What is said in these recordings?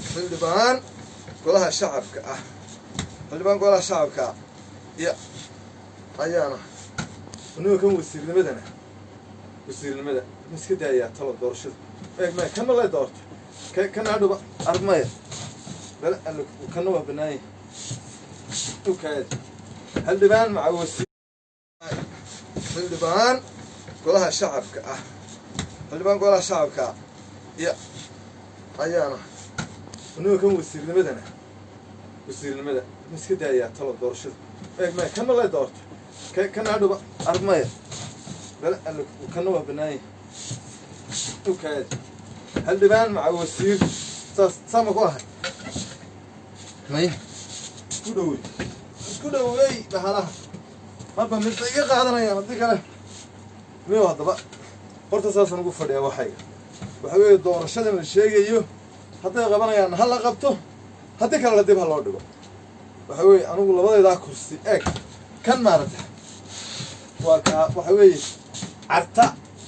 xildhibaan golaha shacabka ah xildhibaan golaha shacabka ya ayaana inuu kan wasiirnimadana wasiirnimada iska daayaa talo doorashada ma kana la doorto kana hadhuba armaya bala kana waa banaay ukaad xildhibaan maca wasiir xildhibaan golaha shacabka ah xildhibaan golaha shacabka ya ayaana inuu kan wasiirnimadana wasiirnimada iska daayaa talo doorashada ma kana la doorto kana hadhuba armaya bala kana waa banaay ukaad xildhibaan maca wasiir sama ku ahay may isku dhowey bahalaha marba mid iga qaadanayaan haddii kale miyo haddaba horta saasaan ugu fadhiyaa waxayga waxa weeye doorashadan la sheegayo hadday qabanayaan ha la qabto haddii kalena dib ha loo dhigo waxa weeye anugu labadaydaa kursi eeg kan maarata waa kaa waxa weeye carta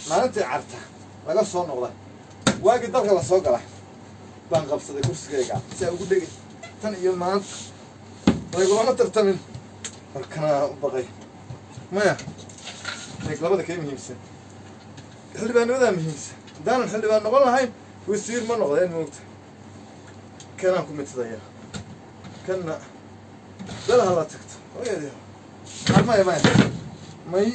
maalintii carta laga soo noqday waagii dalka la soo gala baan qabsaday kursigayga si aan ugu dhegay tan iyo maanta laygulama tartamin markanaa u baqay maya eeg labada kee muhiimsan xildhibaannimadaa muhiimsan haddaanan xildhibaan noqon lahayn wasiir ma noqdeen moogta kanaan ku mitidaya kanna dalaha la tagto maya may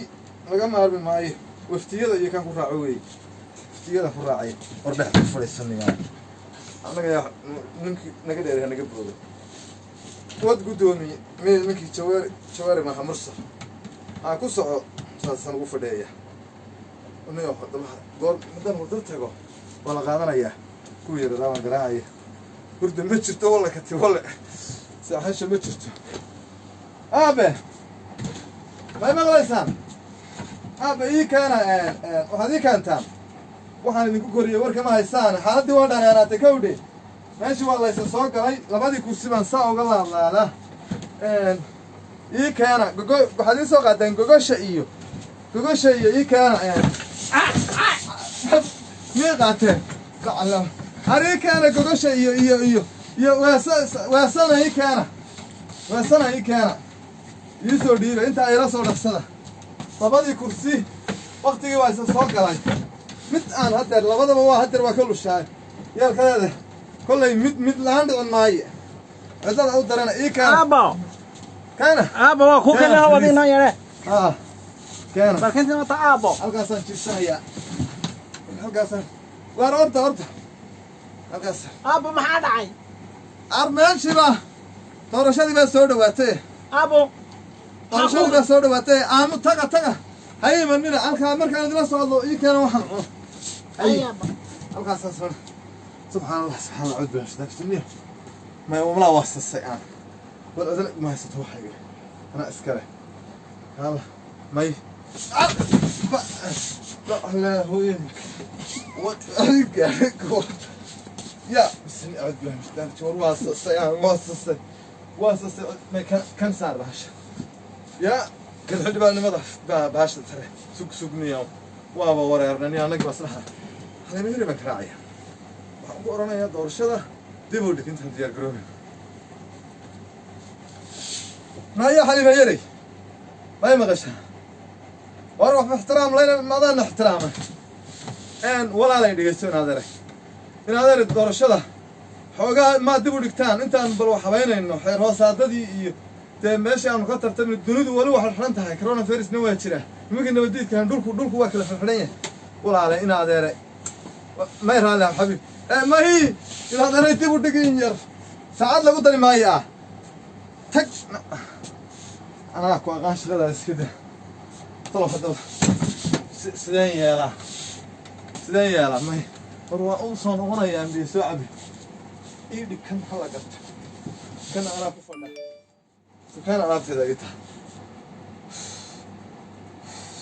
laga maarmi maayo waftiyada iyo kan ku raaco weeye waftiyada ku raacay wardhex ku fadhiisanayaa annaga yaa ninkii naga dheer naga booday wad guddoomiye ninkii jawaari maaha mursal aan ku soco saasaan ugu fadhiyaya niyo hadaba goor madan wadal tago waa la qaadanayaa kuwa yaradaa waan garaacaya hurda ma jirto walla kati walle saaxasha ma jirto aabe may maqlaysaan aabe ii keena waxaad ii keentaan waxaan idinku koriyey warkama haysaan xaaladdii waa dhaneeraatay kawdhe meeshii waa laysa soo galay labadii kursi baan saa uga laadlaada ii keena waxaad ii soo qaateen gogosha iyo ii keena miyay qaateen har ii keena gogosha iyo weesana ii keena ii soo dhiiba intaa ila soo dhaqsada labadii kursi waktigii waa isa soo galay mid aan haddeer labadaba waa haddeer waa ka lushaay yeelkadeeda kollay mid laan dhicin maayo cidada u darana ii keena aabo waa ku keena wadina yare keena barkinta mata aabo halkaasaan jirsanayaa halkaasaan waar horta halkaas aabo maxaa dhacay armeenshiba doorashadii baa soo dhawaatay aabo doorashadii baa soo dhawaatay aamu taga haye manina halkaa markaan idila socdo ii keena waxaan cuno halkaasaan soo subxaanallah cud baan shadaagtiniyo may umlaa waasasay aan bal adana ma haysato waxayga anaa iskale hala may لا هو يا بسني أعد بهم شدان شور واصص ما كان صار بهاش يا كل حد بقى نمضح بهاش ترى سوق نيوم وابا ورا يرني أنا بس لها هذا من اللي بكراعيه ورانا يا دور شذا ديبودي كنت هدير قروبي ما يا حليمة يري ما يمغشها واروح باحترام لنا ما ظن احترامه ان ولا لا يدغيسون هذا in adeer doorashada xoogaa ma dib u dhigtaan intaan bal wax habeynayno xeer hoosaadadii iyo de meesha aan ka tartamay dunidu wali wax xirxan tahay coronavirus-na waa jira nimanka nabadiidkan dhulku waa kala xirxan yahay walaale in adeer ma raala xabiib ma hi in adeer dib u dhigin yar saacad lagu dari maayaa tag ana ku aqaan shaqada iskida طلب سدين يلا ما هو أوصل هنا يا أمي سعبي إيدي كم حلقت كان أنا بفضل كان أنا في ذا قتها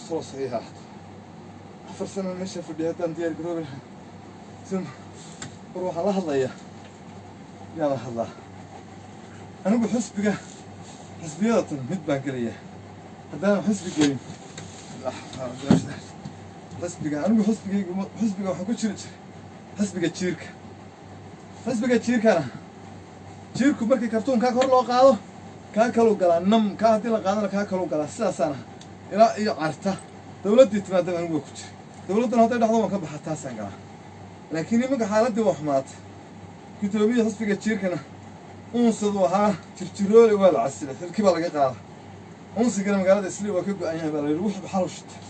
صوص صحيحة فرسنا مشى في البيت أنتي الجروب ثم روح لحظة يا لحظة أنا بحس بقى حسبيات متبقية هذا حسبي قريب حسبي أنا حسبي وحكو شريك حسبي الشركة xisbiga jiirkana jiirku markii kartuunkaa kor loo qaado kaa kaluu galaa nam kaa haddii la qaadana kaa kaluu galaa sidaasaana ilaa iyo carta dawladdii timaadaba anigu waa ku jira dawladdana hadday dhacdo waan ka baxa taasaan galaa laakiin imanka xaaladdii waa xumaatay guddoomiya xisbiga jiirkana unsadu ahaa jirjiroole waa la casilay xilkii baa laga qaada unsigana magaalada islii waa ka go-an yahay baa la yidhi wuxuu xal u shitay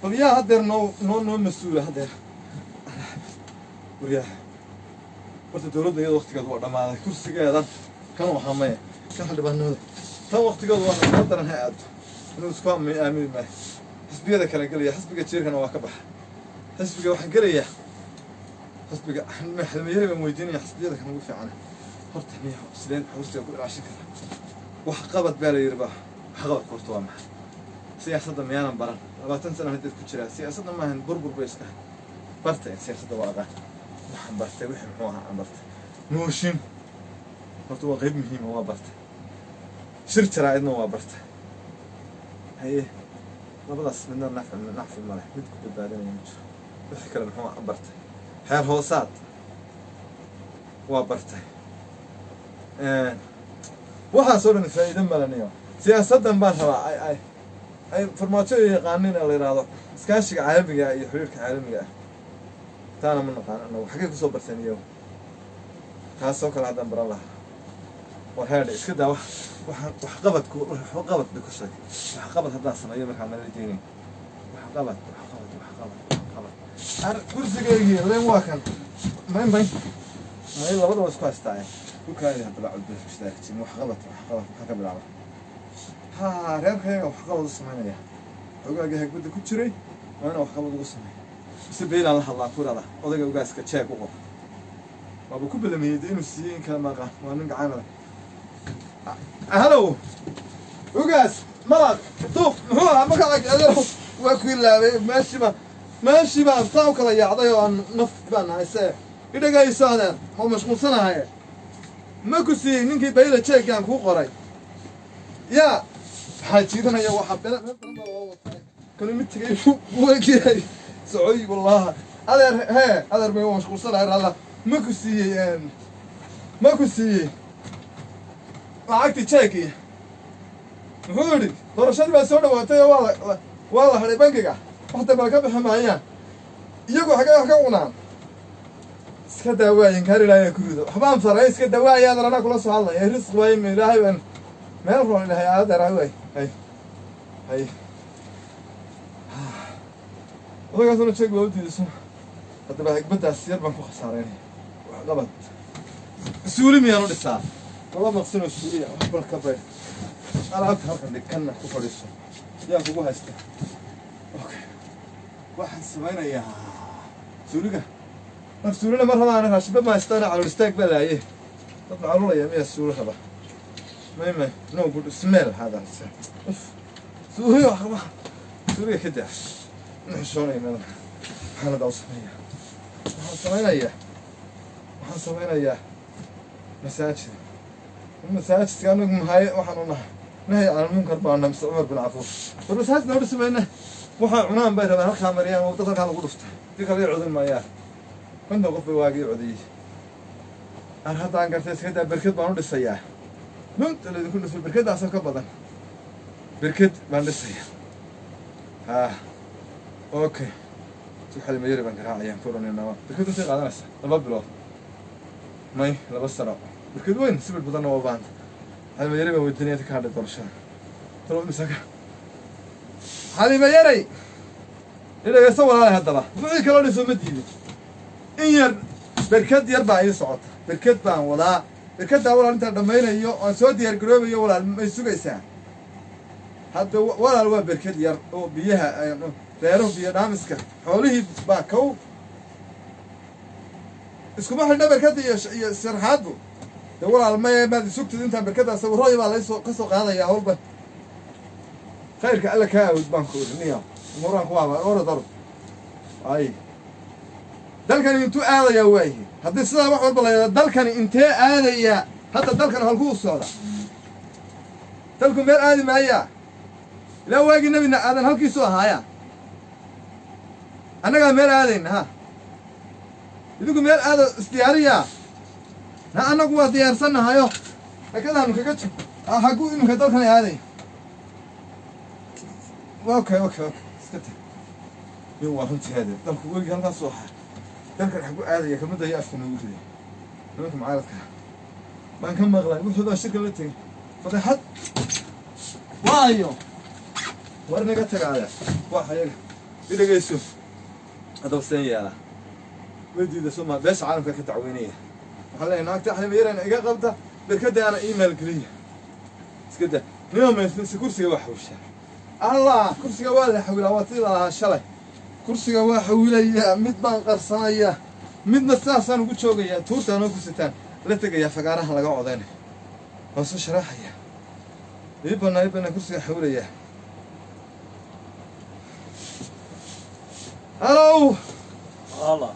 bal yaa haddeer noo mas-uula haddeer waryaha horta dawladda iyada waktigeedu waa dhammaaday kursigeedan kan waxaa maya kan xildhibaanimada tan waktigeedu waa soo daran ha aado inuu isku aamini maayo xisbiyada kale gelaya xisbiga jiirkana waa ka baxa xisbiga waxaan gelayaa xisbiga xilmayari baan weydiinaya xisbiyada kan ugu fiicana horta miya sideen kursiga ku ilaashin kara wax qabad baa la yidhi ba wax qabadka horta waa maxay siyaasadda miyaanan baran 20 sano haddeed ku jiraa siyaasadda maahan burbur bay iska bartay siyaasadda waa aqaan waxaan bartay wixii muxuu ahaa aan bartay nooshin horta waa qayb muhiima waa bartay shir jaraa'idna waa bartay haye labadaas midna nacfi ma leh mid ku badbaadinaya ma jiro wixii kale muxuu ahaa bartay xeer hoosaad waa bartay waxaasoo dhan faa'iido malaniyo siyaasaddan baan rabaa ay farmaajo yaqaanin la yidhaahdo iskaashiga caalamiga iyo xiriirka caalamiga ah taana ma naqaan anagu xaggay kusoo barteen iyagu taasoo kale haddaan baran lahaa war heedhe iska daa wax qabad bay ku sheegay wax qabad haddaan sameeyo markaa mala deenin wax qabad kursigeygii leen waa kan may labadaba isku haystaaye dhulkaadi haddaba cudbashtaagtin wax qabad maxaa ka bilaaba haa reerkayga wax qabad u samaynaya xogaaga hagbadda ku jiray waa inaan wax qabad ugu sameeyo mise beenaan la hadlaan kurada odayga ugaaska jeeg u qor waaba ku balameeyey inuu siiyey in kala maqaan waa nin gacanada halow ugaas malaq duuq muxuu ahaa magacaaga waa ku ilaabay meeshii baan saa u kala yaacday oo aan naf baan hayse idhagayso adeer oo mashquulsanahaye ma ku siiyey ninkii bayla jeeggaan kuu qoray yaa waxaa jiidanaya waxa kanu mid tegay waagiyay socoy wallaha adeer hee adeer bay mashquulsanahay ralla ma ku siiyey lacagtii jeegii muxuu yidhi doorashadii baa soo dhawaatay oo waa la hadhay bankiga waxta bal ka bixi maayaan iyagu xagee wax ka cunaan iska daawaayin kaarilaaya kurido waxbaan faray iska dawaaya adeer anaa kula soo hadlaya risq waaye ma ilaahay baan meel roon ilahay adeer hay hay odagaasuna jeeg waa u diidayso haddaba higbaddaas yar baan ku khasaaraynaya wax qabad suuli miyaan u dhisaa laba maqsinoo suuliya wax bal ka bay alaabta halkan dhigkanna ku fadhiiso yaa kugu haysta okay waxaan samaynayaa suuliga naf suulina ma rabaana raashiba ma haystaana calool istaag baa laaye dad macluulaya miyaa suuli raba may no good smell hada suuliga waxba suuliga ka daa nxishoonaya meel waxaan hadaa u sameeyaa waxaan samaynayaa masaajidka anagu mahaye waxaan u nahay nahay cala lmunkar baana mise cumar bin cafuur war masaajid noo dhisamayna waxaa cunaan bay rabaan halkaa mariyaan oo dad halkaa lagu dhuftay dii kale codin maayaan konton qof bay waagii codiyey aan haddaan gartay iska daa berked baan u dhisayaa lunta laydinku dhisay berkeddaasoo ka badan berked baan dhisayaa haa okay xalimayari baan garaacayaan kuraninawa berked intay qaadanaysa 2 bilood may 2 sano berked weyn sibir badanna waa baanta xalimayari baan weydiinaya ka hadhay doorashada talo misaka xalimayari idhagayso walaalay haddaba wixii kaloo dhiso ma diidin in yar berked yar baa ii socota berked baan wadaa berkeddaa walaal intaan dhammaynayo aan soo diyaar garoobayo walaal may sugaysaa hadda walaal waa berked yar oo biyaha reeruhu biyo dhaamiska xoolihii baa kow iskuma xidhna berkadda iyo sharxaadbu dee walaal maad isugtid intaan berkaddaa sawirooyi baa laysoo ka soo qaadayaa howlba khayrka alla kaa awood baan ku oriniya muraanku waaba orodor ay dalkani intuu aadayaa waayi haddii sidaa wax walba la dalkani intee aadayaa hadda dalkan halkuu u socda dalku meel aadi maayaa ilaa waagii nebina aadan halkiisu ahaaya annagaa meel aadayna ha idinku meel aado isdiyaariyaa أنا قوة ديار سنة هايو هكذا نكجت حقو إنه كدول كان هذه أوكي سكت يو وافنت هذا دم كوي كان صح دم كان حقو هذه كم ده يأفن وكذي لما معارض ما كان مغلى وحده الشركة اللي تجي فتحت وايو ورنا قتك على واحد إذا جيسو هذا السيارة ودي ده سما بس عالم كتعوينية وخلي هناك تحلم ميرنا إيجا قبضة بركده أنا إيميل كليه كده اليوم ينسى كرسي وحوش الله كرسي واحد حول وطيل على الشلة كرسي واحد ويلي مد بان قرصايا مد نساسا وقول شوقيا تورتا أنا كرسيتان لا تجي فقارها لقى عضاني بس شراحية يبنا كرسي حوليا هلو الله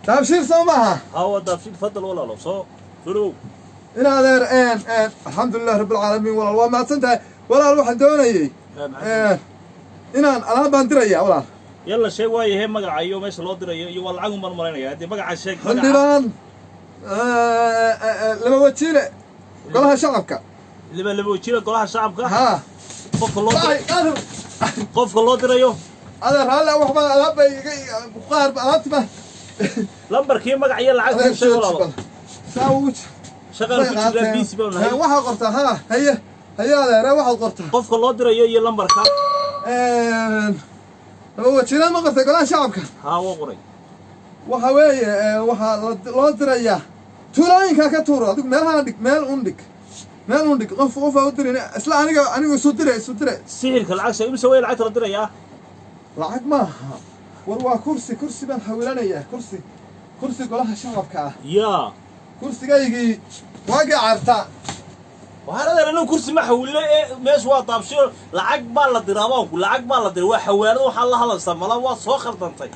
تبشير سماها هو تبشير تفضل ولا لو صو شنو إن هذا إن الحمد لله رب العالمين والله ما سنتها ولا الواحد دوني إن أنا بندريا ولا يلا شيء واي هي مقع يوم إيش لو دري والله عقم مرمرين هذه مقع الشيء حلبان لما وتشيله قالها شعبك لما وتشيله قالها شعبك ها قف الله دري هذا هلا وحبا هلا بقار بقارتبه لمبر كي مقع يلا عقم شيء ولا ساوت شغل كل بيسي بقولنا واحد قرطة ها هي هذا واحد قرطة قف الله دري يا لمبر كا هو تشيله ما قرطة قالها شعبك ها هو قري وحوي وح لو دريا تولين كا كتورو adigu meelaha dhig meel undhig qof u dirin isla aniga soo diray sihirka lacag soo imsa way lacag la diraya lacag ma war waa kursi baan xawilanaya kursi golaha shacabka ah ya kursigaygii waaga carta waxaan leeyahay kursi ma xawile mees waa taabsho lacag baa la diraaba lacag baa la diray waa xawaarado waxa la hadalsan mala waa soo khaldantay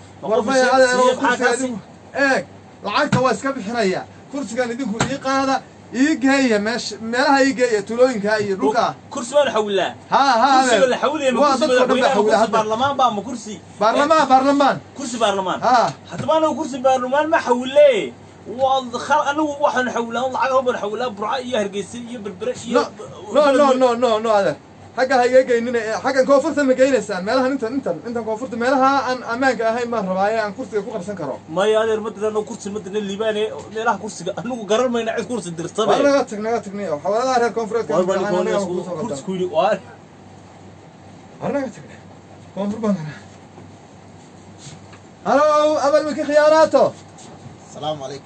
lacagta waa iska bixinaya kursigan idinku ii qaada ii geeya meelaha ii geeya tulooyinka iyo dhulka kursi baan xawilaa kursi la xawilay ma kursi baarlamaan baa ma kursi baarlamaan kursi baarlamaan hadaba anu kursi baarlamaan ma xawilay أنا واحد حولها والله عقرب حولها برعاية هرجسية بالبرية no هذا حاجة هي جايين حاجة كوفرت ما جايين السنة مالها أنت كوفرت مالها أن أمانك هاي ما رباية عن كرسي كوكر سنكرو ما يادر المدة أنا كرسي المدة اللي باني لا كرسي أنا قرر ما ينعس كرسي درس طبعا أنا قاتك نيو حوالي هذا كونفرت كرسي كويلي وار أنا قاتك كونفرت بنا هلو أبل مكي خياراته السلام عليكم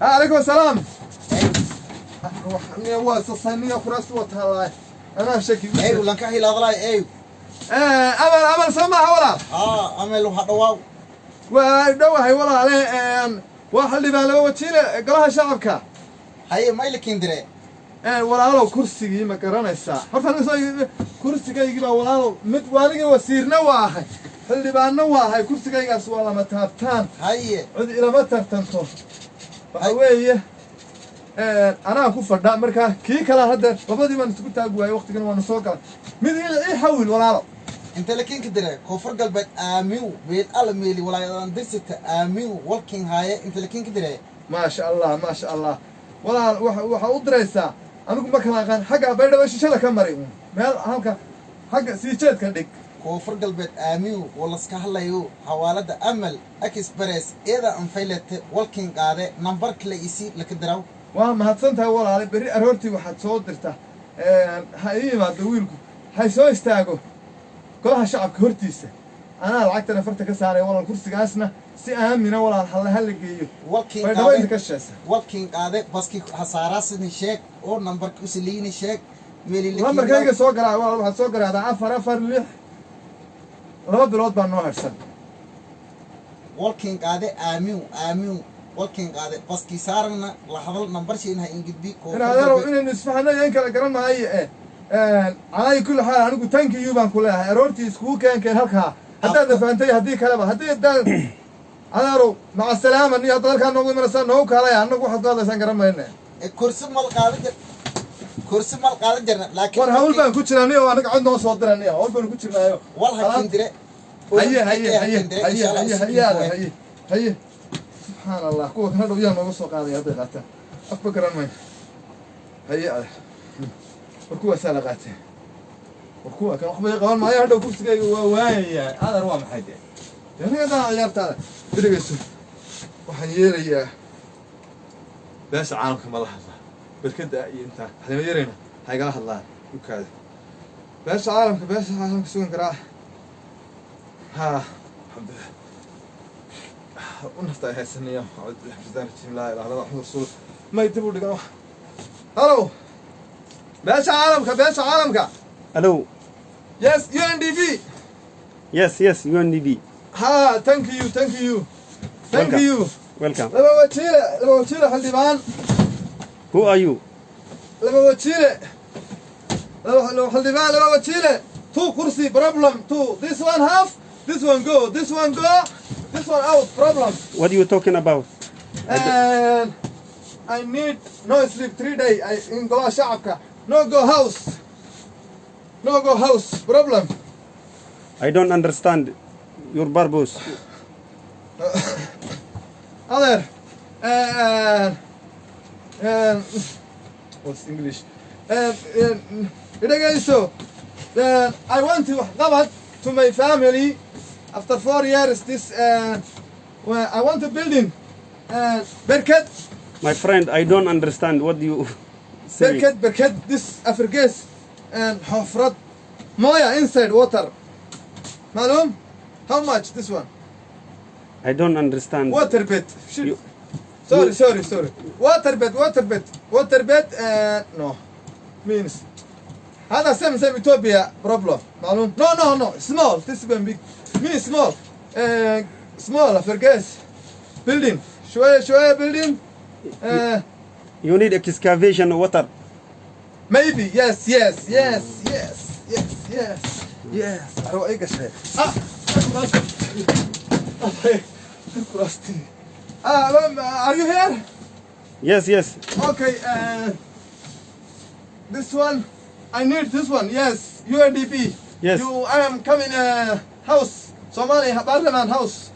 عليكم السلام روحني واسصني وكراس وتهلاي انا شكي ايوه لان كحي لا ضلاي ايوه امل سماها ولا امل waxa dhawaw waa dhawahay walaale waxa libaalo wajile golaha shacabka haye maylikin dire walaalo kursigii ma garanaysa horta aniga kursigaygi baa walaalo mid waaliga wasiirna waahay xildhibaanna waahay kursigaygaas waa lama taabtaan haye cid ilama tartanto waxa weeye أنا أكون فردا مركا كي كلا هذا وبدي ما نسكت أقوى وقت كنا ونسوق مين إيه حول ولا أنت لكن كده كفر قلبك آميو بيت ألميلي ولا درست آميو والكين هاي أنت لكن كده ما شاء الله ولا وح أدرسها أنا كم بكرة كان حاجة بعد وش شلا كم مريم مال هالك حاجة سيجت كديك كفر قلبك آميو ولا سكهلا يو حوالد أمل أكسبرس إذا أنفيلت والكين قاعدة نمبر كلا يصير لك دراو وما هتصنتها ولا على بري أرورتي واحد صوت درته هاي ما دويلكم هاي سو استاجو كلها شعب كهرتيسه أنا العقد أنا فرت كسارة ولا الكرسي جاسنا سي أهمنا ولا الحل هالجيو والكين قاعدة بس كي حساراس نشيك أو نمبر كوسلين نشيك ميلي نمبر كيجي سوقرا ولا واحد سوقرا هذا عفر ليه ربط بلوت بانو هرسن والكين قاعدة آميو والكين قاعدة بس كي صارنا لحظة نمبر شيء إنها إنجدي هذا لو إن نسمعنا ينكر الكلام معي على كل حال أنا قلت تانك يوبان كلها أرورتي سكو كان هلكها هذا دفنتي هدي كلامه هدي ده أنا رو مع السلامة إني أطلع كان نقول من السنة هو كلا أنا واحد قال لسان كلام معنا كرسي مال قاعدة جرنا لكن وأنا هقول بقى كنت شرانية وأنا قاعد نوصل ودرانية هقول بقى كنت شرانية والله كندرة هي سبحان الله قوة هذا وياه ما وصل قاضي هذا غاته أفكر أنا هيا وركوع سالقاتي وركوع كان أخبي قبل ما يهدو كرسي وهاي هذا رواه محيدي يعني هذا عيارت هذا بدريسو وحنيري بس عالمكم الله الله بالكده أنت هذا يرينا هاي قال الله وكذا بس عالمك سوين كراه ها الحمد لله ونفتح هاي السنية أعود بالله بسم الله إله إلا الله رسول ما يتبوا لقوا هلو بس عالمك Hello. yes UNDP Yes, UNDP. ها thank you Welcome. لما وكيله حلبان Who are you? لما وكيله لو حلبان لما وكيله two كرسي problem two this one half this one go this one out problem What are you talking about? and I need no sleep 3 days I in go شعبك no go house problem I don't understand your purpose. other and what's English so I want to قبض to my family after 4 years this I want to building بركت My friend, I don't understand what you say. بركت this Africa's and حفرة موية inside water معلوم how much this one I don't understand. water bed You- sorry water bed no means هذا same Ethiopia problem معلوم no small this one big mean small small Africa's building شوية building You need excavation water. maybe yes أروح شيء are you here Yes. okay this one I need this one yes UNDP Yes. I am coming house Somali parliament house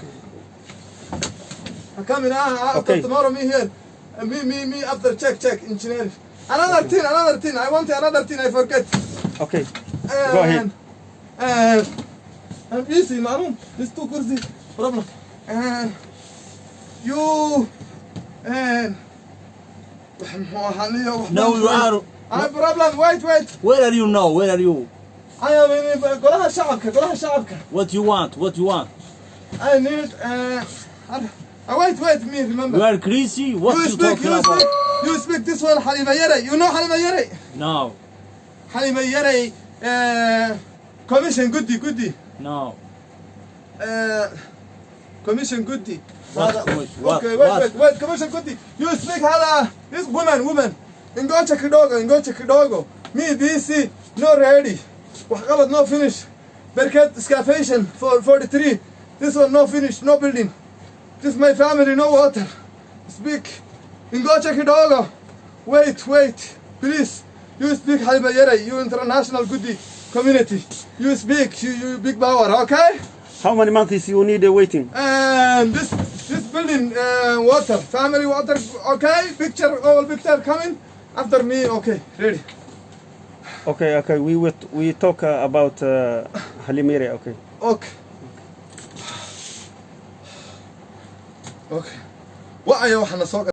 I'm coming after Okay. tomorrow me here me after check engineer another thing I want another thing I forget Okay. Go ahead. I'm busy معلوم this two كرسي problem and you and No, you are. I have problem wait Where are you now? Where are you? I am in قولها شعبك What you want? I need wait me remember You are crazy? What you talking about? you speak this one Halima Yere you know Halima Yere No. Halima Yere commission goody No. commission goody What commission? What? okay What? wait commission goody you speak هذا this woman ingocha kidogo me BC no ready وحقبت no finish بركات excavation for 43 this one no finish no building this my family no water speak ingocha kidogo wait please you speak Halima Yere you international goody community you speak you big power okay How many months you need waiting? and this building water family water okay picture coming after me okay ready Okay. We talk about Halimere. Okay. okay وأي واحد نسوق